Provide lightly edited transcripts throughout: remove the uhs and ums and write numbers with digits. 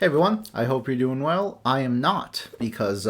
Hey everyone, I hope you're doing well. I am not, because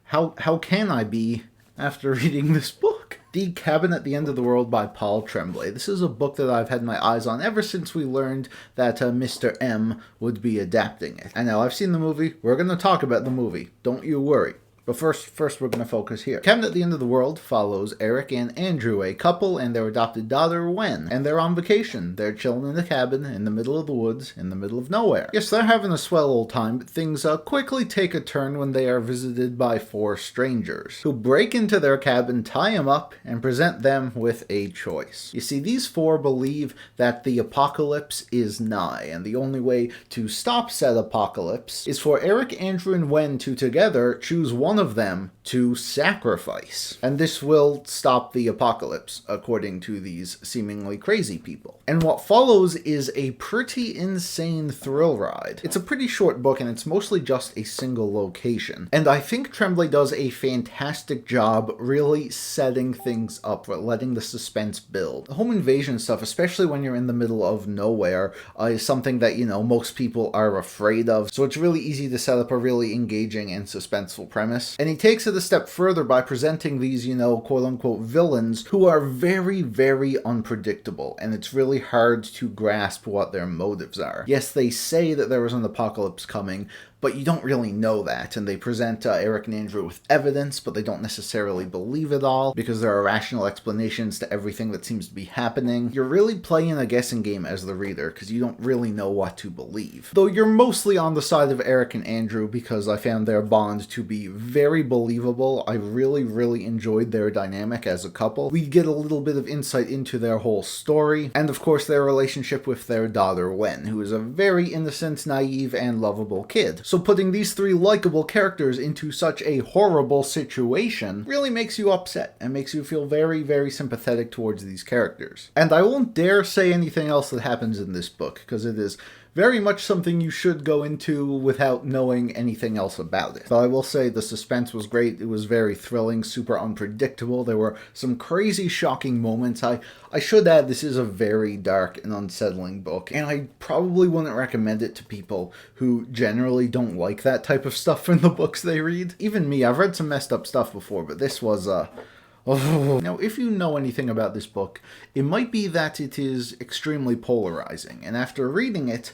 how can I be after reading this book? The Cabin at the End of the World by Paul Tremblay. This is a book that I've had my eyes on ever since we learned that Mr. M would be adapting it. And now I've seen the movie. We're going to talk about the movie. Don't you worry. But first we're going to focus here. Cabin at the End of the World follows Eric and Andrew, a couple, and their adopted daughter, Wen. And they're on vacation. They're chilling in a cabin in the middle of the woods, in the middle of nowhere. Yes, they're having a swell old time, but things quickly take a turn when they are visited by four strangers, who break into their cabin, tie them up, and present them with a choice. You see, these four believe that the apocalypse is nigh, and the only way to stop said apocalypse is for Eric, Andrew, and Wen to together choose one of them to sacrifice. And this will stop the apocalypse, according to these seemingly crazy people. And what follows is a pretty insane thrill ride. It's a pretty short book, and it's mostly just a single location. And I think Tremblay does a fantastic job really setting things up, letting the suspense build. The home invasion stuff, especially when you're in the middle of nowhere, is something that, most people are afraid of. So it's really easy to set up a really engaging and suspenseful premise. And he takes it a step further by presenting these, quote-unquote villains who are very, very unpredictable, and it's really hard to grasp what their motives are. Yes, they say that there was an apocalypse coming, but you don't really know that, and they present Eric and Andrew with evidence, but they don't necessarily believe it all, because there are rational explanations to everything that seems to be happening. You're really playing a guessing game as the reader, because you don't really know what to believe. Though you're mostly on the side of Eric and Andrew, because I found their bond to be very believable. I really, really enjoyed their dynamic as a couple. We get a little bit of insight into their whole story, and of course their relationship with their daughter Wen, who is a very innocent, naive, and lovable kid. So putting these three likable characters into such a horrible situation really makes you upset and makes you feel very, very sympathetic towards these characters. And I won't dare say anything else that happens in this book, because it is very much something you should go into without knowing anything else about it. But I will say the suspense was great. It was very thrilling, super unpredictable. There were some crazy, shocking moments. I should add, this is a very dark and unsettling book, and I probably wouldn't recommend it to people who generally don't like that type of stuff in the books they read. Even me, I've read some messed up stuff before, but this was, Now, if you know anything about this book, it might be that it is extremely polarizing, and after reading it,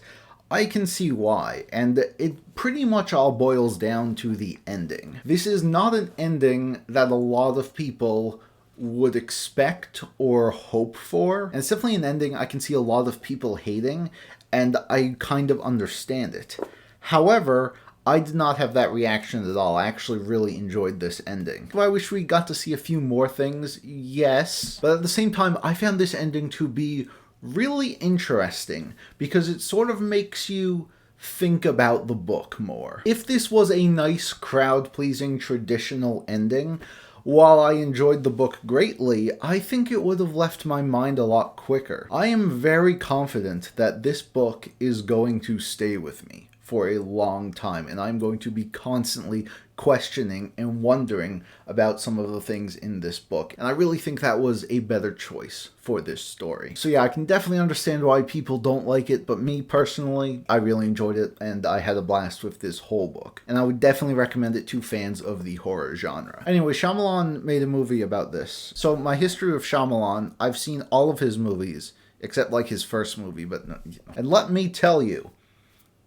I can see why, and it pretty much all boils down to the ending. This is not an ending that a lot of people would expect or hope for, and it's definitely an ending I can see a lot of people hating, and I kind of understand it. However, I did not have that reaction at all. I actually really enjoyed this ending. Do I wish we got to see a few more things? Yes. But at the same time, I found this ending to be really interesting because it sort of makes you think about the book more. If this was a nice, crowd-pleasing, traditional ending, while I enjoyed the book greatly, I think it would have left my mind a lot quicker. I am very confident that this book is going to stay with me for a long time, and I'm going to be constantly questioning and wondering about some of the things in this book. And I really think that was a better choice for this story. So yeah, I can definitely understand why people don't like it, but me personally, I really enjoyed it, and I had a blast with this whole book. And I would definitely recommend it to fans of the horror genre. Anyway, Shyamalan made a movie about this. So my history of Shyamalan, I've seen all of his movies, except like his first movie, but no. And let me tell you,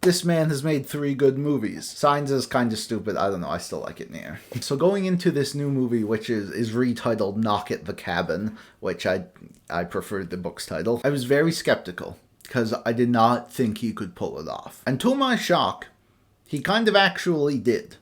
this man has made 3 good movies. Signs is kind of stupid. I don't know. I still like it near. So going into this new movie, which is retitled Knock at the Cabin, which I preferred the book's title, I was very skeptical because I did not think he could pull it off. And to my shock, he kind of actually did.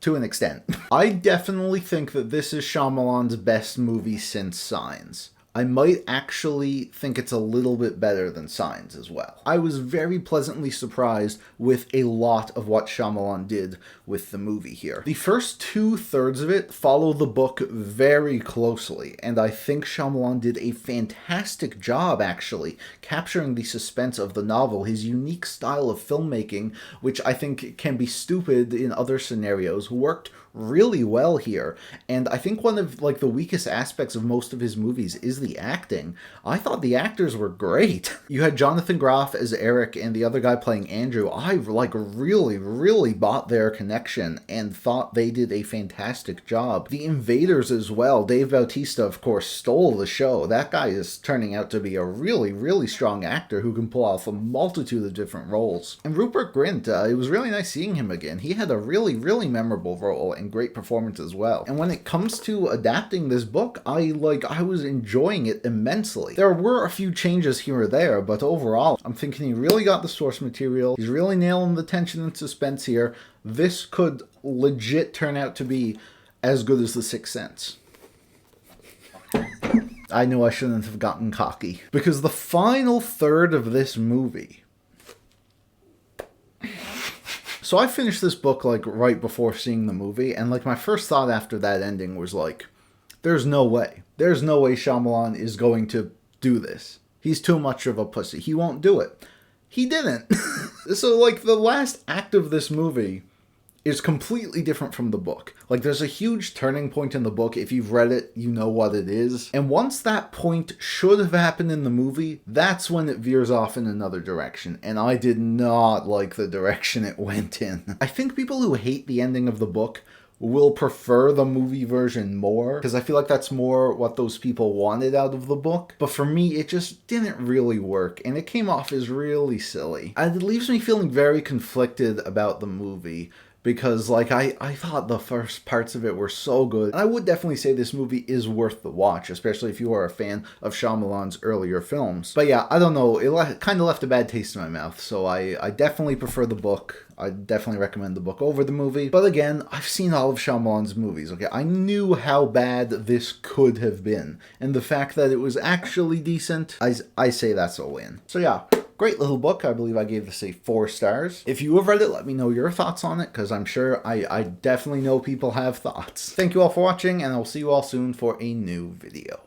To an extent. I definitely think that this is Shyamalan's best movie since Signs. I might actually think it's a little bit better than Signs as well. I was very pleasantly surprised with a lot of what Shyamalan did with the movie here. The first 2/3 of it follow the book very closely, and I think Shyamalan did a fantastic job, actually, capturing the suspense of the novel, his unique style of filmmaking, which I think can be stupid in other scenarios, worked really well here. And I think one of like the weakest aspects of most of his movies is the acting. I thought the actors were great. You had Jonathan Groff as Eric and the other guy playing Andrew. I like really bought their connection and thought they did a fantastic job. The Invaders as well. Dave Bautista, of course, stole the show. That guy is turning out to be a really strong actor who can pull off a multitude of different roles. And Rupert Grint, it was really nice seeing him again. He had a really memorable role and great performance as well. And when it comes to adapting this book, I was enjoying it immensely. There were a few changes here or there, but overall, I'm thinking he really got the source material. He's really nailing the tension and suspense here. This could legit turn out to be as good as The Sixth Sense. I knew I shouldn't have gotten cocky. Because the final third of this movie... So I finished this book like right before seeing the movie, and like my first thought after that ending was like, there's no way. There's no way Shyamalan is going to do this. He's too much of a pussy. He won't do it. He didn't. So like the last act of this movie is completely different from the book. Like, there's a huge turning point in the book. If you've read it, you know what it is. And once that point should have happened in the movie, that's when it veers off in another direction. And I did not like the direction it went in. I think people who hate the ending of the book will prefer the movie version more, because I feel like that's more what those people wanted out of the book. But for me, it just didn't really work, and it came off as really silly. And it leaves me feeling very conflicted about the movie, because like I thought the first parts of it were so good. And I would definitely say this movie is worth the watch, especially if you are a fan of Shyamalan's earlier films. But yeah, I don't know, it kind of left a bad taste in my mouth, so I definitely prefer the book. I definitely recommend the book over the movie. But again, I've seen all of Shyamalan's movies, okay? I knew how bad this could have been. And the fact that it was actually decent, I say that's a win. So yeah, great little book. I believe I gave this a 4 stars. If you have read it, let me know your thoughts on it, because I'm sure I definitely know people have thoughts. Thank you all for watching, and I'll see you all soon for a new video.